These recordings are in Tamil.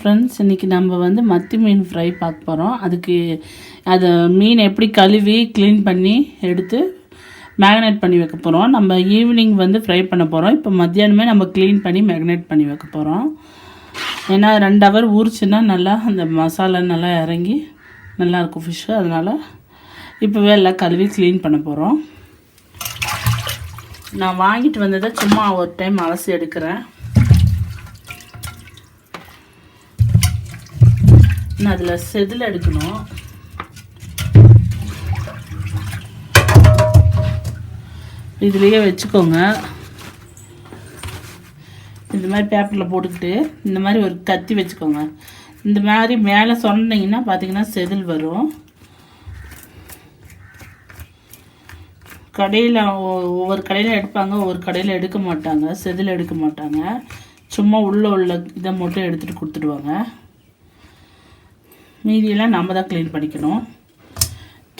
ஃப்ரெண்ட்ஸ், இன்றைக்கி நம்ம வந்து மத்தி மீன் ஃப்ரை பார்க்க போகிறோம். அதுக்கு அதை மீன் எப்படி கழுவி க்ளீன் பண்ணி எடுத்து மேக்னேட் பண்ணி வைக்க போகிறோம். நம்ம ஈவினிங் வந்து ஃப்ரை பண்ண போகிறோம். இப்போ மத்தியானமே நம்ம க்ளீன் பண்ணி மேக்னேட் பண்ணி வைக்க போகிறோம். ஏன்னா 2 ஹவர் ஊறிச்சுன்னா நல்லா அந்த மசாலா நல்லா இறங்கி நல்லாயிருக்கும் ஃபிஷ்ஷு. அதனால் இப்போவே எல்லாம் கழுவி க்ளீன் பண்ண போகிறோம். நான் வாங்கிட்டு வந்ததை சும்மா ஒரு டைம் அலசி எடுக்கிறேன். நான் அதில் செதில் எடுக்கணும். இதுலேயே வச்சுக்கோங்க. இந்த மாதிரி பேப்பரில் போட்டுக்கிட்டு இந்த மாதிரி ஒரு கத்தி வச்சுக்கோங்க. இந்த மாதிரி மேலே சொன்னீங்கன்னா பார்த்தீங்கன்னா செதில் வரும். கடையில் ஒவ்வொரு கடையில் எடுப்பாங்க, ஒவ்வொரு கடையில் எடுக்க மாட்டாங்க, செதில் எடுக்க மாட்டாங்க. சும்மா உள்ள இதை மட்டும் எடுத்துகிட்டு கொடுத்துடுவாங்க. மீதியெல்லாம் நம்ம தான் க்ளீன் பண்ணிக்கணும்.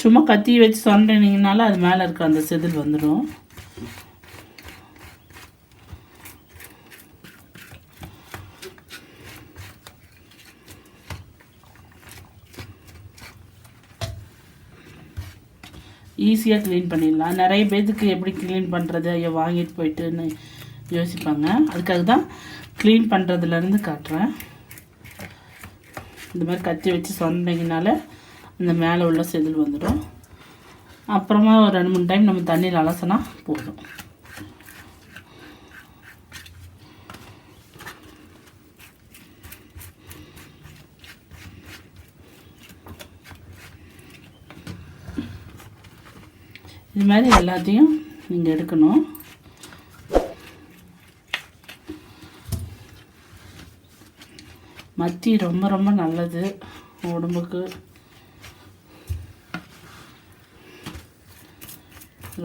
சும்மா கத்தி வச்சு சொன்னீங்கனால அது மேலே இருக்க அந்த செதில் வந்துடும். ஈஸியாக க்ளீன் பண்ணிடலாம். நிறைய பேத்துக்கு எப்படி க்ளீன் பண்ணுறது, ஐயோ வாங்கிட்டு போயிட்டுன்னு யோசிப்பாங்க. அதுக்காக தான் க்ளீன் பண்ணுறதுலேருந்து காட்டுறேன். இந்த மாதிரி கத்தி வச்சு சொன்னீங்கனால அந்த மேலே உள்ள செதில் வந்துடும். அப்புறமா ஒரு 2-3 டைம் நம்ம தண்ணியில் அலசினா போதும். இது மாதிரி எல்லாத்தையும் நீங்கள் எடுக்கணும். மத்தி ரொம்ப ரொம்ப நல்லது உடம்புக்கு.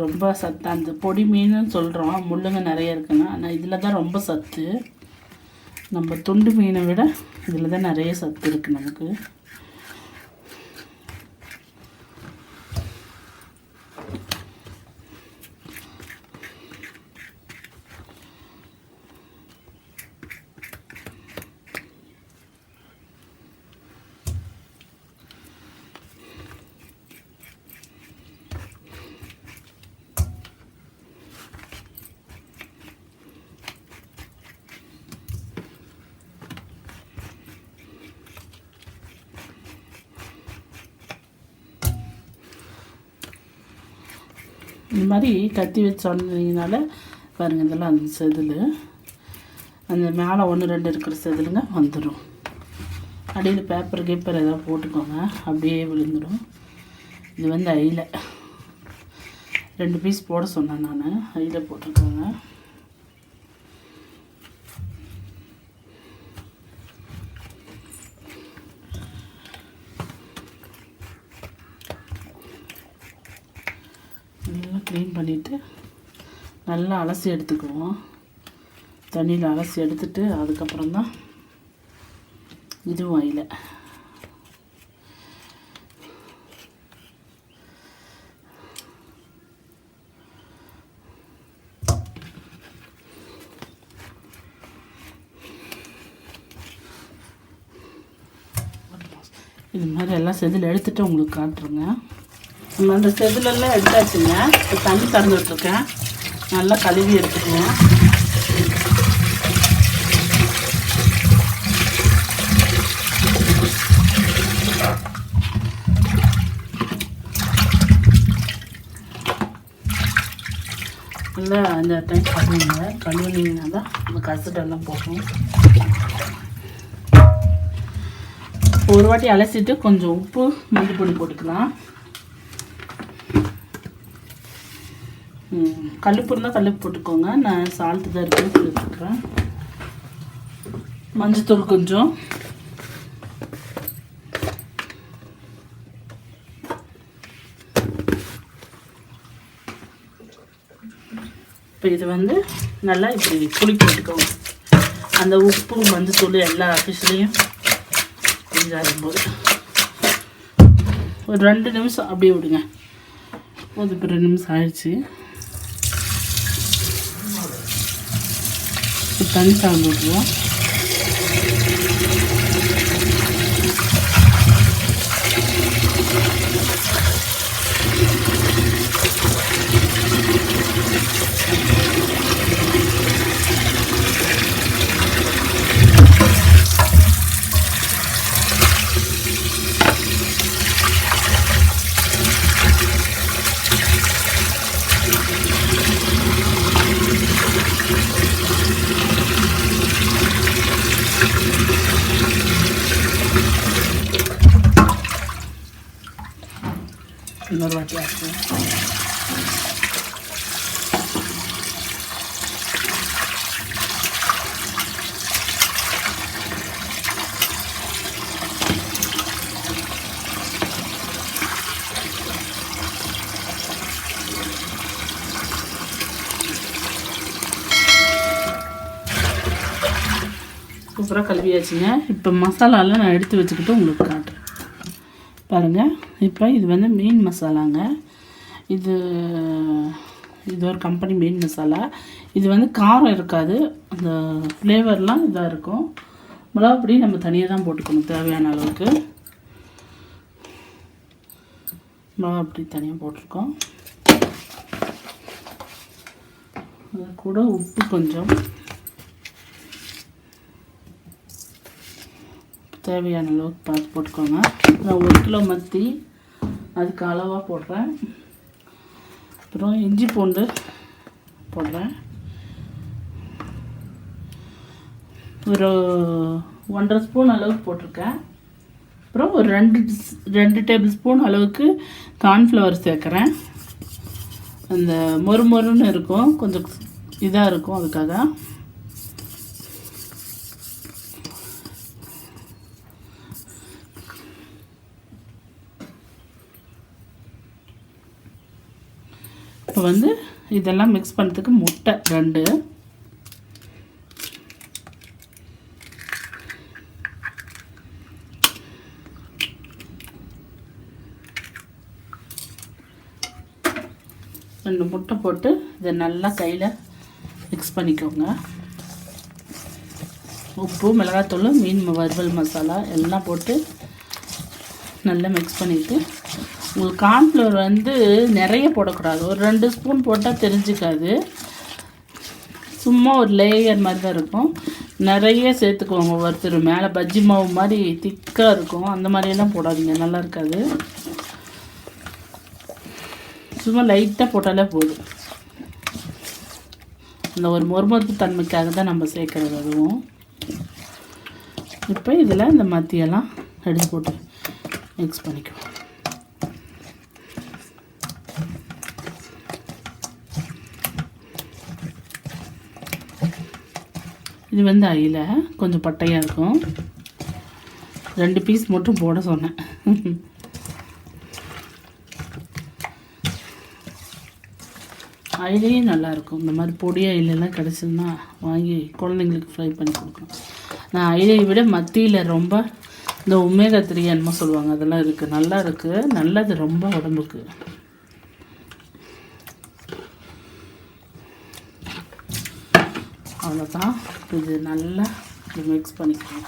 ரொம்ப சத்து. அந்த பொடி மீன் சொல்கிறோம், முள்ளுங்க நிறைய இருக்குங்க. ஆனால் இதில் தான் ரொம்ப சத்து. நம்ம துண்டு மீனை விட இதில் தான் நிறைய சத்து இருக்குது நமக்கு. இந்த மாதிரி கத்தி வச்சு சொன்னீங்கனால பாருங்கள், இதெல்லாம் அந்த செதில் அந்த மேலே 1-2 இருக்கிற செதிலுங்க வந்துடும். அடியில் பேப்பர் ஏதாவது போட்டுக்கோங்க, அப்படியே விழுந்துடும். இது வந்து ஐயில் 2 பீஸ் போட சொன்னேன் நான். ஐயில் போட்டிருக்கோங்க. நல்லா க்ளீன் பண்ணிவிட்டு நல்லா அலசி எடுத்துக்குவோம். தண்ணியில் அலசி எடுத்துட்டு அதுக்கப்புறம் தான் இதுவும் ஆயில. இது மாதிரி எல்லாம் செதில் எடுத்துகிட்டு உங்களுக்கு காட்டுறேங்க. நம்ம அந்த செதிலெல்லாம் எடுத்தாச்சுங்க. இப்போ தண்ணி திறந்துட்டுருக்கேன். நல்லா கழுவி எடுத்துக்குவேன். நல்லா அந்த டைம் கழுவுங்க. கழுவுனீங்கன்னா தான் அந்த கசடெல்லாம் போகும். ஒரு வாட்டி அலசிட்டு கொஞ்சம் உப்பு மஞ்சள் பொடி போட்டுக்கலாம். கல்லுப்பு இருந்தால் கல்லுப்பு போட்டுக்கோங்க. நான் சால்ட்டு தான் இருக்குன்னு போட்டுக்கிறேன். மஞ்சத்தூள் கொஞ்சம். இப்போ இது வந்து நல்லா இப்படி புளிக்க விட்டுக்கோங்க. அந்த உப்பு மஞ்சத்தூள் எல்லா ஃபிஷ்லேயும் கொஞ்சம் ஆகும்போது ஒரு 2 நிமிஷம் அப்படியே விடுங்க. அது இப்போ 2 நிமிஷம் ஆயிடுச்சு. தண்ணி சாப்பிட்டு விட்டுருவோம். இன்னொரு வாட்டி ஆக்குவோம். சூப்பராக கழுவியாச்சுங்க. இப்போ மசாலாலாம் நான் எடுத்து வச்சுக்கிட்டு உங்களுக்கு காட்டுறேன் பாருங்கள். இப்போ இது வந்து மீன் மசாலாங்க. இது ஒரு கம்பெனி மீன் மசாலா. இது வந்து காரம் இருக்காது, அந்த ஃப்ளேவர்லாம் இதாக இருக்கும். மிளகாப்பொடி நம்ம தனியாக தான் போட்டுக்கணும், தேவையான அளவுக்கு மிளகாப்பொடி தனியாக போட்டிருக்கோம். அது கூட உப்பு கொஞ்சம் தேவையான அளவுக்கு பார்த்து போட்டுக்கோங்க. நான் 1 கிலோ மத்தி அதுக்கு அளவாக போடுறேன். அப்புறம் இஞ்சி பூண்டு போடுறேன். ஒரு 1.5 ஸ்பூன் அளவுக்கு போட்டிருக்கேன். அப்புறம் ஒரு 2 டேபிள் ஸ்பூன் அளவுக்கு கார்ன்ஃப்ளவர் சேர்க்குறேன். அந்த மொறுமொறுன்னு இருக்கும், கொஞ்சம் இதாக இருக்கும், அதுக்காக. இப்போ வந்து இதெல்லாம் மிக்ஸ் பண்ணுறதுக்கு முட்டை 2, முட்டை போட்டு இதை நல்லா கையில் மிக்ஸ் பண்ணிக்கோங்க. உப்பு, மிளகாத்தூள், மீன் வறுவல் மசாலா எல்லாம் போட்டு நல்லா மிக்ஸ் பண்ணிவிட்டு, உங்களுக்கு கார்ன்ஃப்ளவர் வந்து நிறைய போடக்கூடாது, ஒரு 2 ஸ்பூன் போட்டால் தெரிஞ்சிக்காது, சும்மா ஒரு லேயர் மாதிரி தான் இருக்கும். நிறைய சேர்த்துக்குவாங்க ஒருத்தர், மேலே பஜ்ஜி மாவு மாதிரி திக்காக இருக்கும், அந்த மாதிரியெல்லாம் போடாதீங்க, நல்லா இருக்காது. சும்மா லைட்டாக போட்டாலே போதும். அந்த ஒரு மொறுமொறுப்பு தன்மைக்காக தான் நம்ம சேர்க்குறது. அதுவும் இப்போ இதில் இந்த மத்தியெல்லாம் எடுத்து போட்டு மிக்ஸ் பண்ணிக்குவோம். இது வந்து அயில கொஞ்சம் பட்டையாக இருக்கும், 2 பீஸ் மட்டும் போட சொன்னேன். அயிலையும் நல்லாயிருக்கும். இந்த மாதிரி பொடி அயிலெல்லாம் கிடச்சிதுன்னா வாங்கி குழந்தைங்களுக்கு ஃப்ரை பண்ணி கொடுக்கணும். நான் அயிலையை விட மத்தியில் ரொம்ப இந்த ஒமேகா 3 என்னமோ சொல்லுவாங்க, அதெல்லாம் இருக்குது, நல்லா இருக்குது, நல்லது ரொம்ப உடம்புக்கு. அவ்வளோதான். இது நல்லா மிக்ஸ் பண்ணிக்கோங்க,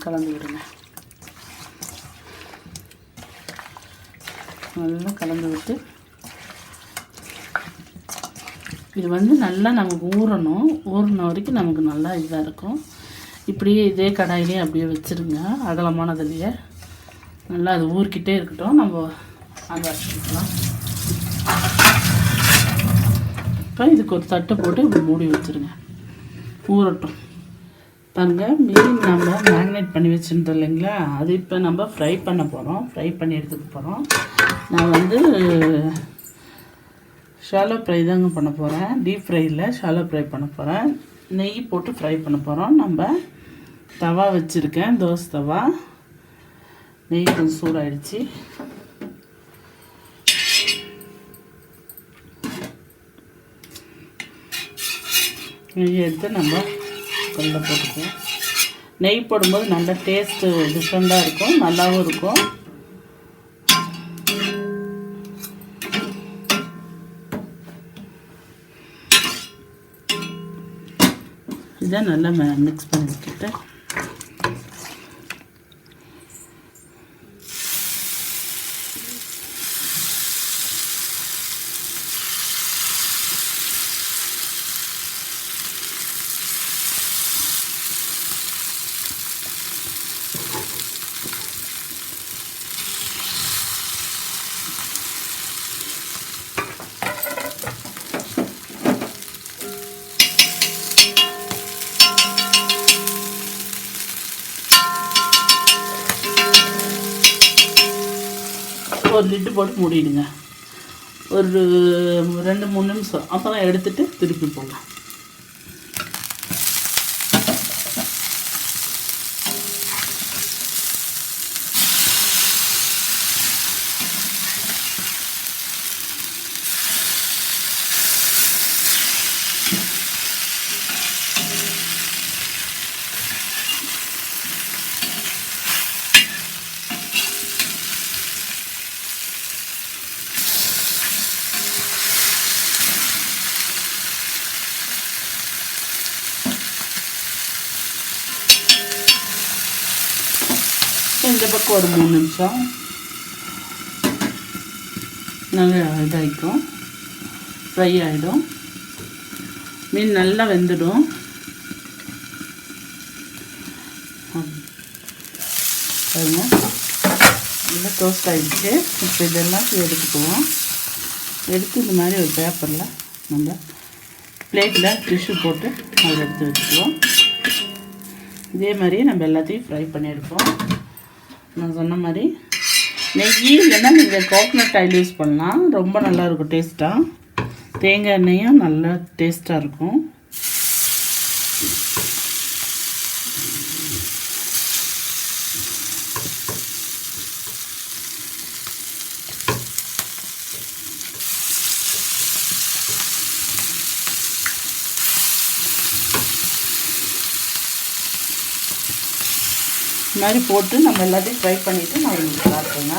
கலந்து விடுங்க. நல்லா கலந்து விட்டு இது வந்து நல்லா நமக்கு ஊறணும். ஊறின வரைக்கும் நமக்கு நல்லா இதாக இருக்கும். இப்படியே இதே கடாயிலே அப்படியே வச்சுருங்க, அகலமானதுலேயே நல்லா அது ஊறிக்கிட்டே இருக்கட்டும். நம்ம அதை வச்சுக்கலாம். இப்போ இதுக்கு ஒரு தட்டை போட்டு இப்படி மூடி வச்சுருங்க, ஊறட்டும். பாருங்கள், மீன் நம்ம மேரினேட் பண்ணி வச்சுருந்தோம் இல்லைங்களா, அது இப்போ நம்ம ஃப்ரை பண்ண போகிறோம், ஃப்ரை பண்ணி எடுத்துக்க போகிறோம். நான் வந்து ஷாலோ ஃப்ரை தாங்க பண்ண போகிறேன், டீப் ஃப்ரையில் ஷாலோ ஃப்ரை பண்ண போகிறேன். நெய் போட்டு ஃப்ரை பண்ண போகிறோம். நம்ம தவா வச்சுருக்கேன், தோசை தவா. நெய் கொஞ்சம் சூடாகிடுச்சு. நெய் எடுத்து நம்ம கல்லில் போட்டுக்குவோம். நெய் போடும்போது நல்ல டேஸ்ட்டு டிஃப்ரெண்ட்டாக இருக்கும், நல்லாவும் இருக்கும். இதை நல்லா மிக்ஸ் பண்ணி வச்சுட்டு ஒரு லிட்டு போட்டு மூடிடுங்க. ஒரு 2-3 நிமிஷம், அப்புறம் எடுத்துட்டு திருப்பி போடலாம். இந்த பக்கம் ஒரு 3 நிமிஷம் நல்லா இதாகிக்கும், ஃப்ரை ஆகிடும். மீன் நல்லா வெந்துடும். பாருங்க, நல்லா டோஸ்ட் ஆகிடுச்சு. இப்போ இதெல்லாம் எடுத்துக்குவோம். எடுத்து இந்த மாதிரி ஒரு பேப்பரில் நம்ம பிளேட்டில் டிஷ்யூ போட்டு அதில் எடுத்து வச்சுக்குவோம். இதே மாதிரியே நம்ம எல்லாத்தையும் ஃப்ரை பண்ணி எடுப்போம். நான் சொன்ன மாதிரி நெய் இல்லைன்னா நீங்கள் கோகனட் ஆயில் யூஸ் பண்ணலாம், ரொம்ப நல்லாயிருக்கும் டேஸ்ட்டாக. தேங்காய் எண்ணெயும் நல்லா டேஸ்ட்டாக இருக்கும். இந்த மாதிரி போட்டு நம்ம எல்லாத்தையும் ஃப்ரை பண்ணிவிட்டு நான் உங்களுக்கு காட்டுறேங்க.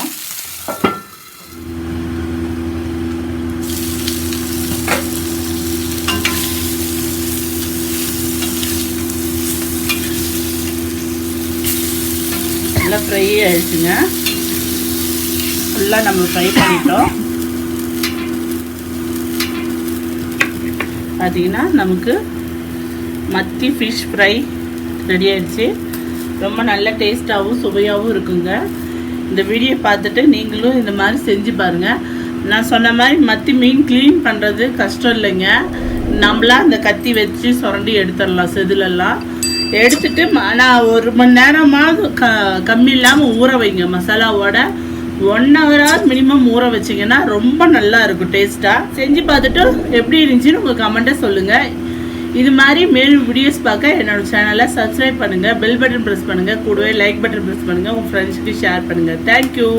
நல்லா ஃப்ரை ஆகிடுச்சுங்க. ஃபுல்லாக நம்ம ஃப்ரை பண்ணிட்டோம். பார்த்திங்கன்னா நமக்கு மத்தி ஃபிஷ் ஃப்ரை ரெடி ஆகிடுச்சு. ரொம்ப நல்ல டேஸ்ட்டாகவும் சுவையாகவும் இருக்குங்க. இந்த வீடியோ பார்த்துட்டு நீங்களும் இந்த மாதிரி செஞ்சு பாருங்கள். நான் சொன்ன மாதிரி மத்தி மீன் க்ளீன் பண்ணுறது கஷ்டம் இல்லைங்க. நம்மளா அந்த கத்தி வச்சு சுரண்டி எடுத்துடலாம். செதிலெல்லாம் எடுத்துட்டு நான் 1 மணி நேரமாவது கம்மி இல்லாமல் ஊற வைங்க. மசாலாவோட 1 ஹவராவது மினிமம் ஊற வச்சிங்கன்னா ரொம்ப நல்லா இருக்கும் டேஸ்ட்டாக. செஞ்சு பார்த்துட்டு எப்படி இருந்துச்சுன்னு உங்கள் கமெண்ட்டை சொல்லுங்கள். இது மாதிரி மேலும் வீடியோஸ் பார்க்க என்னோடய சேனலை சப்ஸ்கிரைப் பண்ணுங்கள், பெல் பட்டன் ப்ரெஸ் பண்ணுங்கள், கூடவே லைக் பட்டன் ப்ரெஸ் பண்ணுங்கள், உங்கள் ஃப்ரெண்ட்ஸுக்கு ஷேர் பண்ணுங்கள். தேங்க்யூ.